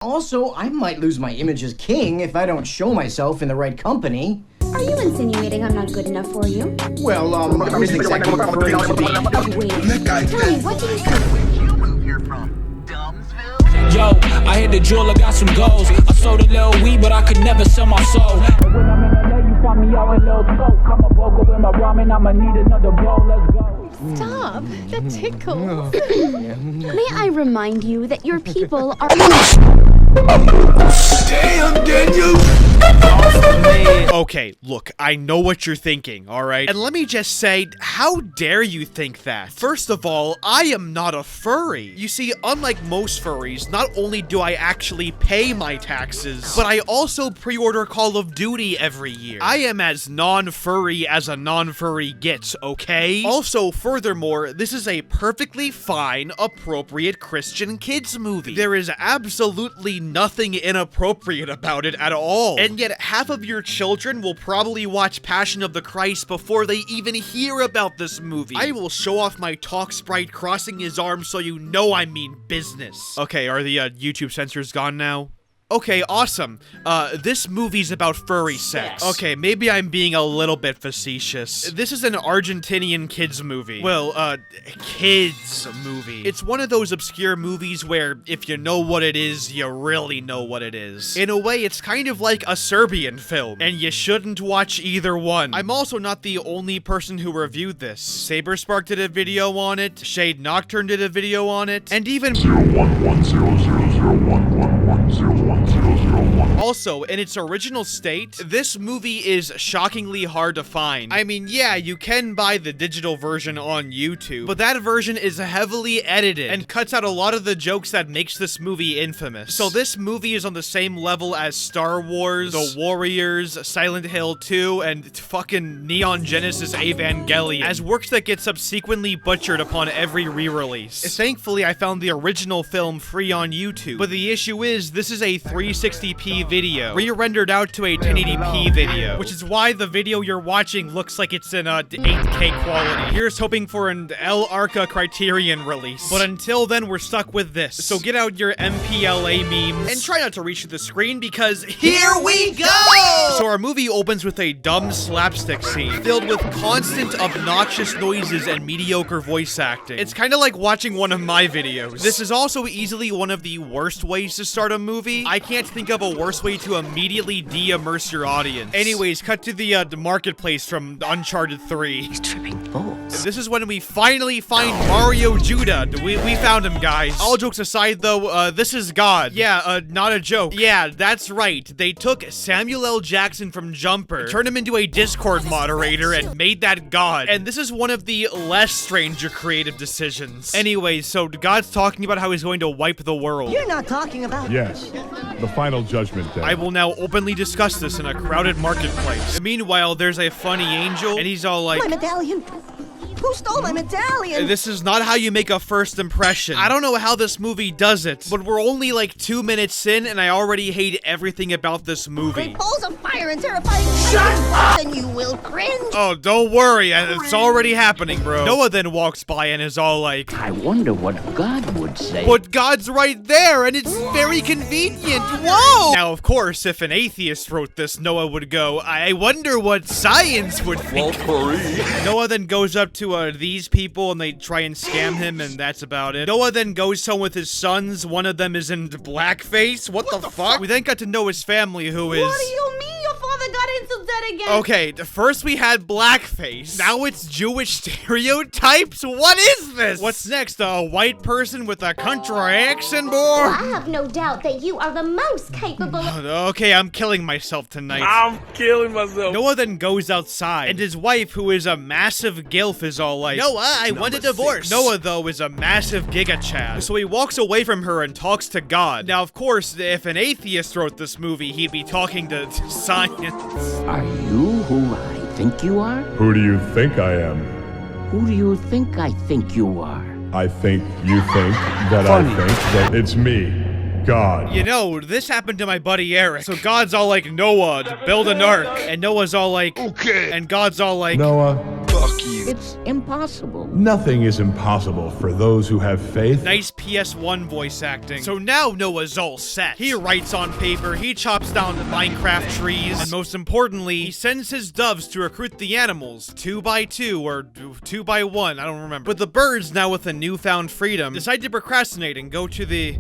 Also, I might lose my image as king if I don't show myself in the right company. Are you insinuating I'm not good enough for you? Well, I wasn't exactly referring to the... Wait, tell me, what do you think? You move here from Dumbsville? Yo, I hit the jeweler, got some goals. I sold a little weed, but I could never sell my soul. When I'm in LA, you find me out in Lil Toke. I'm a vocal with my ramen, I'ma need another bowl, let's go. Stop, that tickles. May I remind you that your people are... Damn, Daniel! Okay, look, I know what you're thinking, alright? And let me just say, how dare you think that? First of all, I am not a furry. You see, unlike most furries, not only do I actually pay my taxes, but I also pre-order Call of Duty every year. I am as non-furry as a non-furry gets, okay? Also, furthermore, this is a perfectly fine, appropriate Christian kids movie. There is absolutely nothing inappropriate about it at all. And yet, half of your children will probably watch Passion of the Christ before they even hear about this movie. I will show off my talk sprite crossing his arms so you know I mean business. Okay, are the YouTube censors gone now? Okay, awesome. This movie's about furry sex. Okay, maybe I'm being a little bit facetious. This is an Argentinian kids movie. Well, kids movie. It's one of those obscure movies where if you know what it is, you really know what it is. In a way, it's kind of like a Serbian film, and you shouldn't watch either one. I'm also not the only person who reviewed this. Saberspark did a video on it, Shade Nocturne did a video on it, and even 0110001110101. Also, in its original state, this movie is shockingly hard to find. I mean, yeah, you can buy the digital version on YouTube, but that version is heavily edited and cuts out a lot of the jokes that makes this movie infamous. So this movie is on the same level as Star Wars, The Warriors, Silent Hill 2, and fucking Neon Genesis Evangelion, as works that get subsequently butchered upon every re-release. Thankfully, I found the original film free on YouTube, but the issue is, this is a 360p video, re-rendered out to a 1080p video, which is why the video you're watching looks like it's in 8K quality. Here's hoping for an Arca Criterion release. But until then, we're stuck with this. So get out your MPLA memes and try not to reach to the screen because here we go! So our movie opens with a dumb slapstick scene filled with constant obnoxious noises and mediocre voice acting. It's kind of like watching one of my videos. This is also easily one of the worst ways to start a movie. I can't think of a worse way to immediately de-immerse your audience. Anyways, cut to the marketplace from Uncharted 3. He's tripping balls. This is when we finally find Mario Judah. We found him, guys. All jokes aside, though, this is God. Yeah, not a joke. Yeah, that's right. They took Samuel L. Jackson from Jumper, turned him into a Discord moderator, and made that God. And this is one of the less strange or creative decisions. Anyways, so God's talking about how he's going to wipe the world. You're not talking about... Yes, the final judgment day. I will now openly discuss this in a crowded marketplace. Meanwhile, there's a funny angel, and he's all like... My medallion! Who stole my medallion? This is not how you make a first impression. I don't know how this movie does it, but we're only like 2 minutes in, and I already hate everything about this movie. Great balls of fire and terrifying... Shut up! Then you will cringe! Oh, don't worry, it's already happening, bro. Noah then walks by and is all like... I wonder what God would say. But God's right there, and it's very convenient. Whoa! Now, of course, if an atheist wrote this, Noah would go, I wonder what science would think. Noah then goes up to these people, and they try and scam him, and that's about it. Noah then goes home with his sons. One of them is in blackface. What the fuck? We then got to know his family, who is... What do you mean your father got into debt again? Okay, first we had blackface. Now it's Jewish stereotypes? What is this? What's next? A white person with a country accent, boy? I have no doubt that you are the most capable of... Okay, I'm killing myself tonight. I'm killing myself. Noah then goes outside, and his wife, who is a massive gilf, is all like, Noah, I want a divorce. Noah, though, is a massive giga-chad, so he walks away from her and talks to God. Now, of course, if an atheist wrote this movie, he'd be talking to science. Are you who I think you are? Who do you think I am? Who do you think you are? I think you think that I think that it's me. God. You know, this happened to my buddy Eric. So God's all like, Noah, build an ark. And Noah's all like, okay. And God's all like, Noah, Fuck you. It's impossible. nothing is impossible for those who have faith. nice PS1 voice acting. So now Noah's all set. He writes on paper, he chops down the Minecraft trees, and most importantly, he sends his doves to recruit the animals, 2 by 2 or 2 by 1, I don't remember. But the birds, now with a newfound freedom, decide to procrastinate and go to the...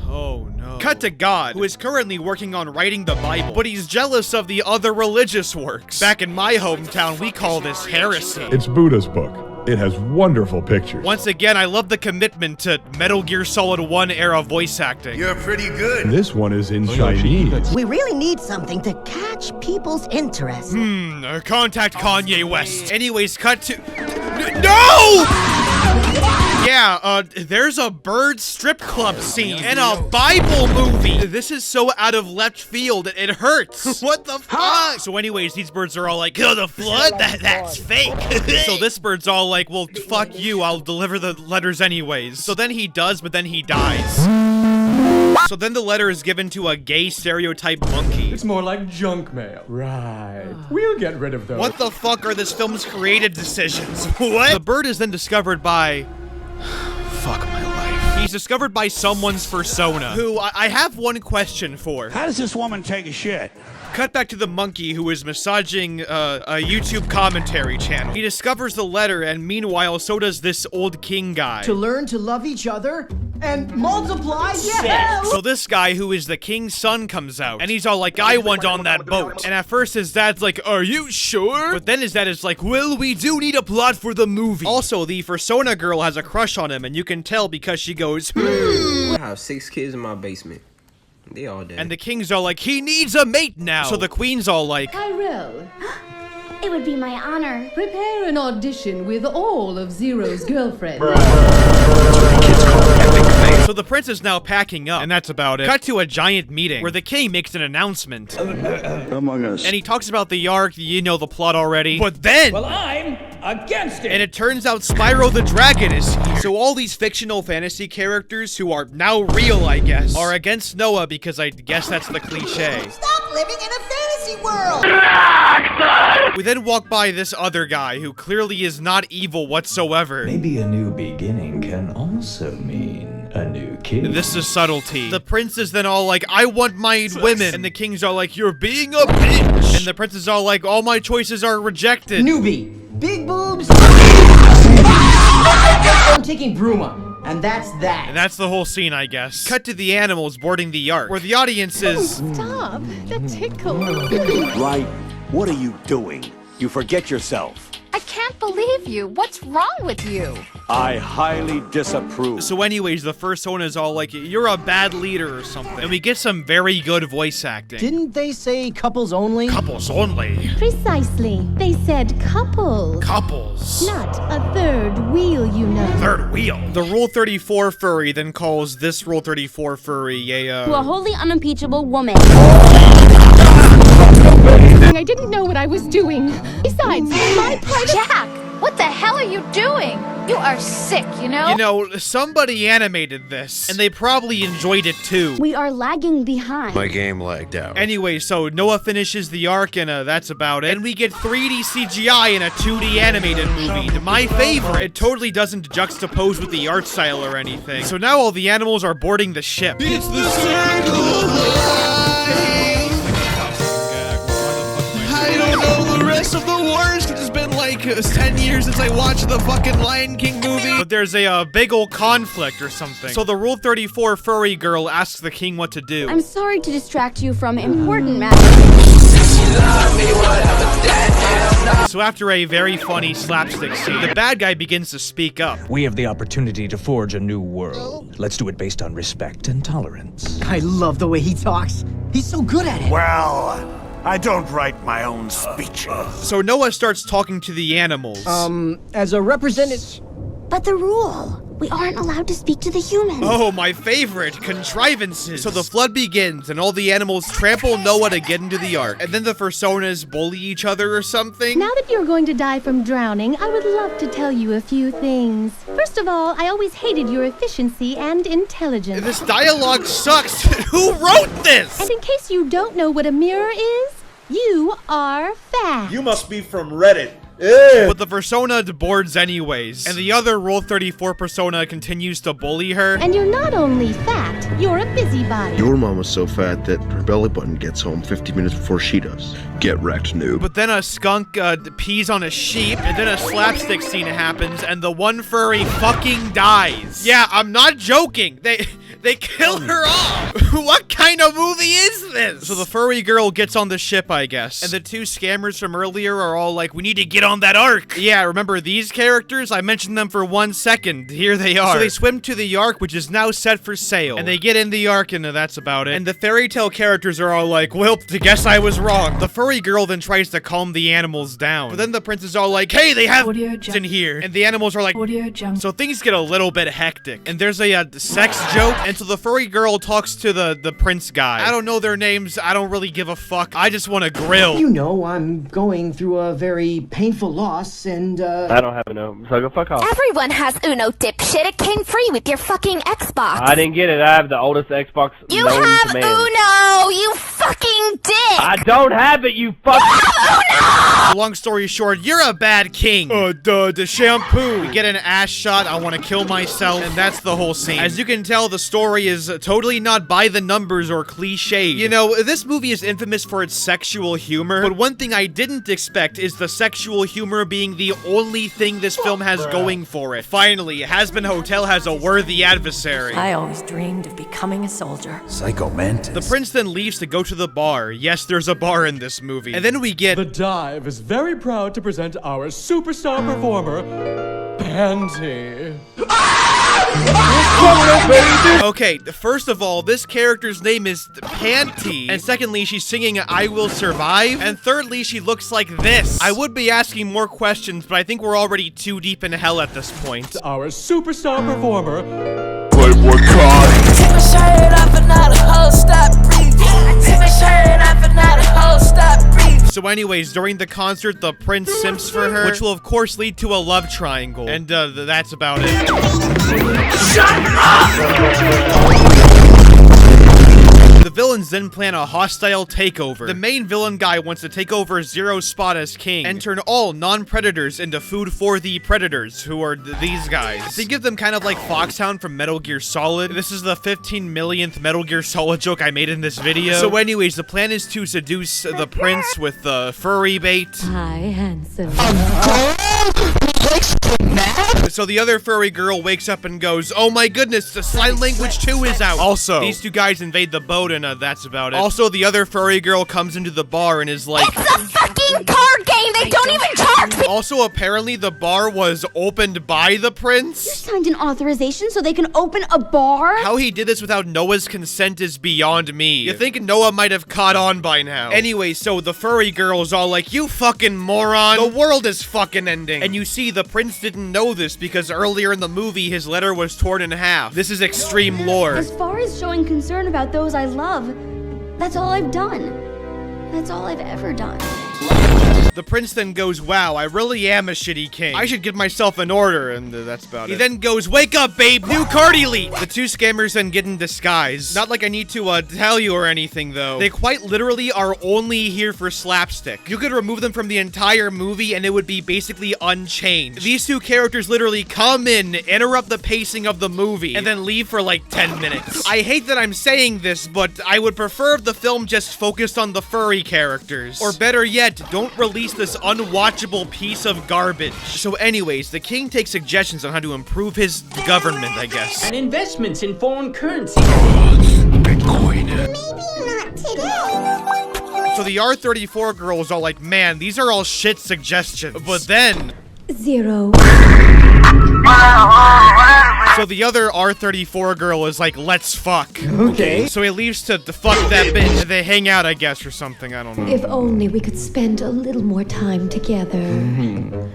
Oh no. Cut to God, who is currently working on writing the Bible, but he's jealous of the other religious works. Back in my hometown, we call this heresy. It's Buddha's book. It has wonderful pictures. Once again, I love the commitment to Metal Gear Solid 1 era voice acting. You're pretty good. This one is in Chinese. We really need something to catch people's interest. Contact Kanye West. Anyways, cut to... No! Yeah, there's a bird strip club scene and a Bible movie. This is so out of left field, it hurts. What the fuck? So anyways, these birds are all like, oh, the flood? That's fake. So this bird's all like, well, fuck you, I'll deliver the letters anyways. So then he does, but then he dies. So then the letter is given to a gay stereotype monkey. It's more like junk mail. Right. We'll get rid of those. What the fuck are this film's creative decisions? What? The bird is then discovered by... Fuck my life. He's discovered by someone's persona, who I have one question for. How does this woman take a shit? Cut back to the monkey who is massaging a YouTube commentary channel. He discovers the letter, and meanwhile, so does this old king guy. To learn to love each other and multiply? Yeah! So this guy who is the king's son comes out, and he's all like, I want on that boat. And at first his dad's like, are you sure? But then his dad is like, well, we do need a plot for the movie. Also, the persona girl has a crush on him, and you can tell because she goes, I have 6 kids in my basement. They all dead. And the king's all like, he needs a mate now. So the queen's all like, Tyrell, It would be my honor. prepare an audition with all of Zero's girlfriends. so the prince is now packing up, and that's about it. Cut to a giant meeting where the king makes an announcement. Among Us. And he talks about the Ark, you know the plot already. But then... Well, I'm against it. And it turns out Spyro the Dragon is here. So all these fictional fantasy characters, who are now real, I guess, are against Noah because I guess that's the cliche. Stop living in a fantasy world! We then walk by this other guy who clearly is not evil whatsoever. Maybe a new beginning can also mean a new king. This is subtlety. The prince is then all like, I want my women. And the king's all like, you're being a bitch. And the prince is all like, all my choices are rejected. Newbie. Big boobs. I'm taking Bruma. And that's that. And that's the whole scene, I guess. Cut to the animals boarding the Ark, where the audience is... Stop. That tickles. Right. What are you doing? You forget yourself. I can't believe you. What's wrong with you? I highly disapprove. So anyways, the first one is all like, you're a bad leader or something. And we get some very good voice acting. Didn't they say couples only? Couples only. Precisely. They said couples. Couples. Not a third wheel, you know. Third wheel. The Rule 34 furry then calls this Rule 34 furry a, To a wholly unimpeachable woman. I didn't know what I was doing. Besides, my private... Jack, what the hell are you doing? You are sick, you know? You know, somebody animated this, and they probably enjoyed it too. We are lagging behind. My game lagged out. Anyway, so Noah finishes the Ark, and that's about it. And we get 3D CGI in a 2D animated movie. My favorite. It totally doesn't juxtapose with the art style or anything. So now all the animals are boarding the ship. It's the circle of life. I don't know the rest of the words. It's been like 10 years since I watched the fucking Lion King movie. But there's a big old conflict or something. So the Rule 34 furry girl asks the king what to do. I'm sorry to distract you from important matters. So after a very funny slapstick scene, the bad guy begins to speak up. We have the opportunity to forge a new world. Let's do it based on respect and tolerance. I love the way he talks. He's so good at it. Well, I don't write my own speeches. So Noah starts talking to the animals. As a representative... But the rule. We aren't allowed to speak to the humans. Oh, my favorite, contrivances. So the flood begins, and all the animals trample Noah to get into the ark. And then the Fursonas bully each other or something. Now that you're going to die from drowning, I would love to tell you a few things. First of all, I always hated your efficiency and intelligence. This dialogue sucks. Who wrote this? And in case you don't know what a mirror is, you are fat. You must be from Reddit. But the persona boards anyways, and the other Rule 34 persona continues to bully her. And you're not only fat, you're a busybody. Your mom is so fat that her belly button gets home 50 minutes before she does. Get wrecked, noob. But then a skunk pees on a sheep, and then a slapstick scene happens, and the one furry fucking dies. Yeah, I'm not joking. They kill her off. What kind of movie is this? So the furry girl gets on the ship, I guess. And the two scammers from earlier are all like, we need to get on that ark. Yeah, remember these characters? I mentioned them for 1 second. Here they are. So they swim to the ark, which is now set for sail. And they get in the ark, and that's about it. And the fairy tale characters are all like, well, I guess I was wrong. The furry girl then tries to calm the animals down. But then the prince is all like, hey, they have in here. And the animals are like, so things get a little bit hectic. And there's a sex joke. And so the furry girl talks to the prince guy. I don't know their names. I don't really give a fuck. I just want to grill. You know, I'm going through a very painful loss, and I don't have Uno, so go fuck off. Everyone has Uno, dipshit. It came free with your fucking Xbox. I didn't get it. I have the oldest Xbox You known have to man. Uno, you fucking dick. I don't have it, you fucking. Long story short, you're a bad king. The shampoo. We get an ass shot. I want to kill myself, and that's the whole scene. As you can tell, the story is totally not by the numbers or cliche. You know, this movie is infamous for its sexual humor, but one thing I didn't expect is the sexual humor being the only thing this film has going for it. Finally, Hazbin Hotel has a worthy adversary. I always dreamed of becoming a soldier. Psycho Mantis. The prince then leaves to go to the bar. Yes, there's a bar in this movie. And then we get... The Dive is very proud to present our superstar performer, Panty. Okay, first of all, this character's name is Panty. And secondly, she's singing I Will Survive. And thirdly, she looks like this. I would be asking more questions, but I think we're already too deep in hell at this point. Our superstar performer, Playboy Cardi. Take my shirt off and now the whole stop breathing. Take my shirt off and now the whole stop breathing. So anyways, during the concert, the prince simps for her, which will of course lead to a love triangle. And that's about it. Shut up! The villains then plan a hostile takeover. The main villain guy wants to take over Zero's spot as king and turn all non-predators into food for the predators, who are these guys. They give them kind of like Foxhound from Metal Gear Solid. This is the 15 millionth Metal Gear Solid joke I made in this video. So anyways, the plan is to seduce the prince with the furry bait. Hi, handsome. So the other furry girl wakes up and goes, oh my goodness, the sign language 2 is out. Also, these two guys invade the boat and that's about it. Also, the other furry girl comes into the bar and is like, it's a fucking card game. They don't even charge me. Also, apparently the bar was opened by the prince. You signed an authorization so they can open a bar? How he did this without Noah's consent is beyond me. You think Noah might have caught on by now. Anyway, so the furry girl's all like, you fucking moron. The world is fucking ending. And you see, the prince didn't know this because earlier in the movie, his letter was torn in half. This is extreme lore. As far as showing concern about those I love, that's all I've done. That's all I've ever done. The prince then goes, wow, I really am a shitty king. I should give myself an order, and that's about it. He then goes, wake up, babe, new card elite. The two scammers then get in disguise. Not like I need to tell you or anything, though. They quite literally are only here for slapstick. You could remove them from the entire movie, and it would be basically unchanged. These two characters literally come in, interrupt the pacing of the movie, and then leave for like 10 minutes. I hate that I'm saying this, but I would prefer if the film just focused on the furry characters. Or better yet, don't release this unwatchable piece of garbage. So anyways, the king takes suggestions on how to improve his government, I guess. And investments in foreign currency. Bitcoin. Maybe not today. So the R34 girls are like, man, these are all shit suggestions. But then... Zero. So the other R34 girl is like, let's fuck. Okay. So he leaves to fuck that bitch, and they hang out, I guess, or something, I don't know. If only we could spend a little more time together.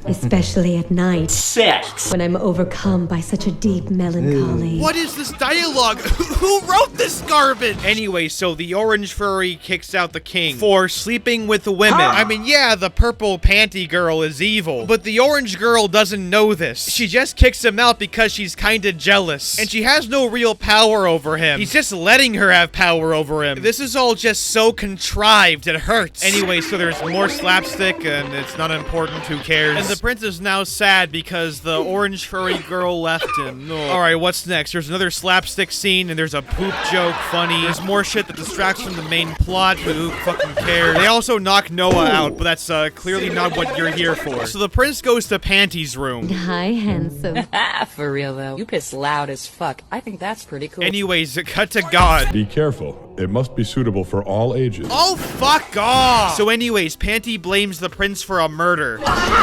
Especially at night. Sex. When I'm overcome by such a deep melancholy. What is this dialogue? Who wrote this garbage? Anyway, so the orange furry kicks out the king for sleeping with the women. I mean, yeah, the purple panty girl is evil, but the orange girl doesn't know this. She just kicks him out because she's kinda jealous, and she has no real power over him. He's just letting her have power over him. This is all just so contrived, it hurts. Anyway, so there's more slapstick, and it's not important, who cares? And the prince is now sad because the orange furry girl left him. No. Alright, what's next? There's another slapstick scene, and there's a poop joke, funny. There's more shit that distracts from the main plot, but who fucking cares? They also knock Noah out, but that's clearly not what you're here for. So the prince goes to Panty's room. Hi, handsome. For real though, you piss loud as fuck. I think that's pretty cool. Anyways, cut to God. Be careful. It must be suitable for all ages. Oh, fuck off! So anyways, Panty blames the prince for a murder.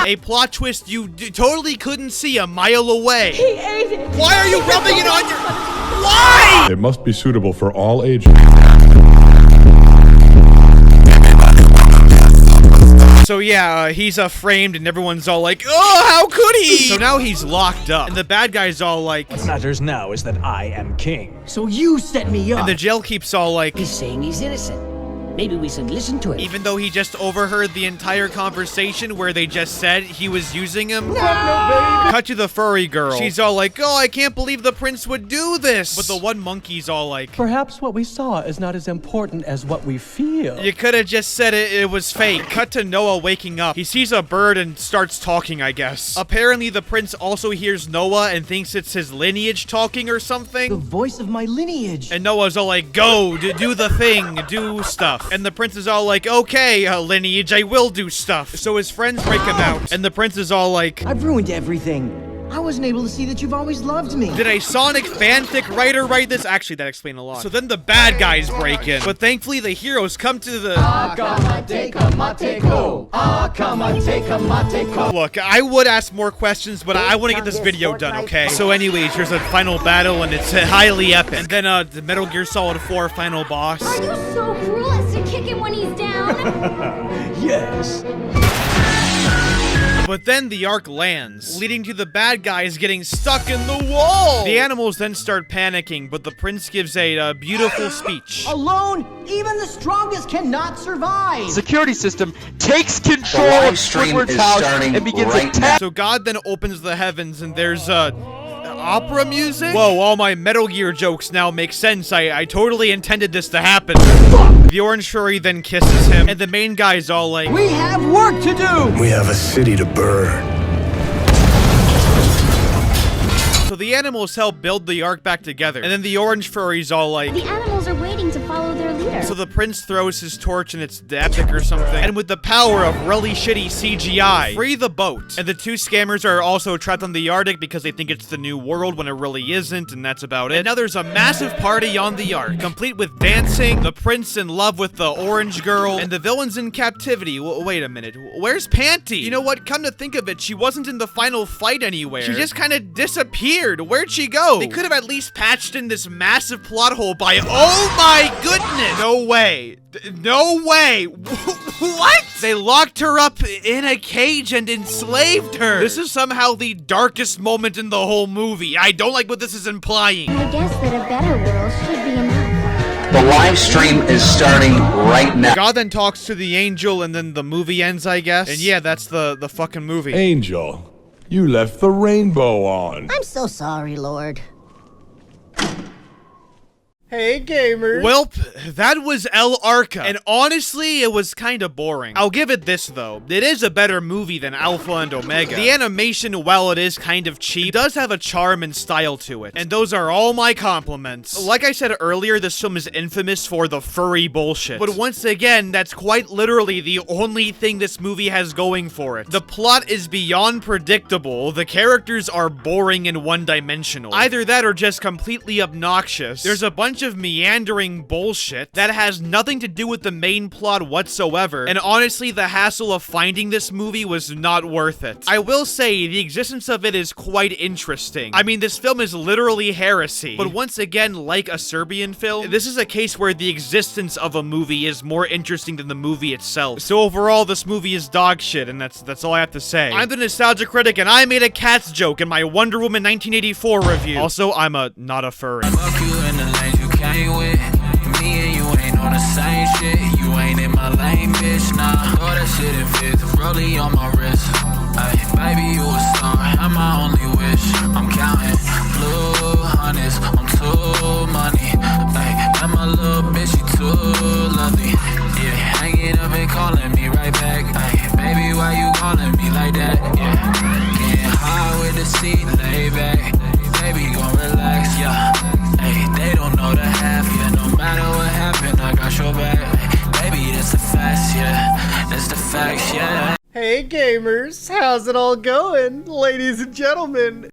A plot twist you totally couldn't see a mile away. He ate it! Why are you rubbing it on your... Why? It must be suitable for all ages. So yeah, he's framed and everyone's all like, oh, how could he? So now he's locked up. And the bad guy's all like, what matters now is that I am king. So you set me up. And the jail keeps all like, he's saying he's innocent. Maybe we should listen to him. Even though he just overheard the entire conversation where they just said he was using him. No! Cut to the furry girl. She's all like, oh, I can't believe the prince would do this. But the one monkey's all like, perhaps what we saw is not as important as what we feel. You could have just said it was fake. Cut to Noah waking up. He sees a bird and starts talking, I guess. Apparently the prince also hears Noah and thinks it's his lineage talking or something. The voice of my lineage. And Noah's all like, go, do the thing, do stuff. And the prince is all like, okay, lineage, I will do stuff. So his friends break him out. And the prince is all like, I've ruined everything. I wasn't able to see that you've always loved me. Did a Sonic fanfic writer write this? Actually, that explained a lot. So then the bad guys break in. But thankfully, the heroes come to the... Look, I would ask more questions, but I want to get this video done, okay? So anyways, here's a final battle, and it's highly epic. And then the Metal Gear Solid 4 final boss. Are you so cruel as to kick him when he's down? Yes. But then the Ark lands, leading to the bad guys getting stuck in the wall. The animals then start panicking, but the prince gives a beautiful speech. Alone, even the strongest cannot survive. Security system takes control of Squidward's house and begins attacking. So God then opens the heavens and there's opera music? Whoa, all my Metal Gear jokes now make sense. I totally intended this to happen. The orange furry then kisses him, and the main guy's all like, we have work to do! We have a city to burn. So the animals help build the Ark back together, and then the orange furry's all like, the animals are waiting to follow their leader. So the prince throws his torch and it's epic or something, and with the power of really shitty CGI, free the boat. And the two scammers are also trapped on the Arctic because they think it's the new world when it really isn't, and that's about it. And now there's a massive party on the Ark, complete with dancing, the prince in love with the orange girl, and the villains in captivity. Wait a minute, where's Panty? You know what, come to think of it, she wasn't in the final fight anywhere. She just kind of disappeared. Where'd she go? They could have at least patched in this massive plot hole by, oh my goodness! No way. No way. What? They locked her up in a cage and enslaved her. This is somehow the darkest moment in the whole movie. I don't like what this is implying. I guess that a better world should be enough. The live stream is starting right now. God then talks to the angel and then the movie ends, I guess. And yeah, that's the fucking movie. Angel, you left the rainbow on. I'm so sorry, Lord. Hey, gamers. Welp, that was El Arca, and honestly, it was kinda boring. I'll give it this, though. It is a better movie than Alpha and Omega. The animation, while it is kind of cheap, does have a charm and style to it, and those are all my compliments. Like I said earlier, this film is infamous for the furry bullshit. But once again, that's quite literally the only thing this movie has going for it. The plot is beyond predictable, the characters are boring and one-dimensional. Either that or just completely obnoxious. There's a bunch bunch of meandering bullshit that has nothing to do with the main plot whatsoever, and honestly, the hassle of finding this movie was not worth it. I will say, the existence of it is quite interesting. I mean, this film is literally heresy, but once again, like a Serbian film, this is a case where the existence of a movie is more interesting than the movie itself. So overall, this movie is dog shit, and that's all I have to say. I'm the Nostalgia Critic, and I made a Cats joke in my Wonder Woman 1984 review. Also, I'm not a furry. Fuck you in the lanes you came with. Me and you ain't on the same shit. You ain't in my lane, bitch, nah. Throw that shit in fifth, rollie on my wrist. Ay, baby, you a star, I'm my only wish. I'm counting blue hundreds, I'm too money. Ay, and my little bitch, she too lovely. Yeah, hanging up and calling me right back. Ay, baby, why you calling me like that? Yeah, getting high with the seat, lay back. Baby, gon' relax, yeah. Hey, they don't know the half, yeah. No matter what happened, I got your back. Baby, that's the facts, yeah. That's the facts, yeah. Hey gamers, how's it all going? Ladies and gentlemen,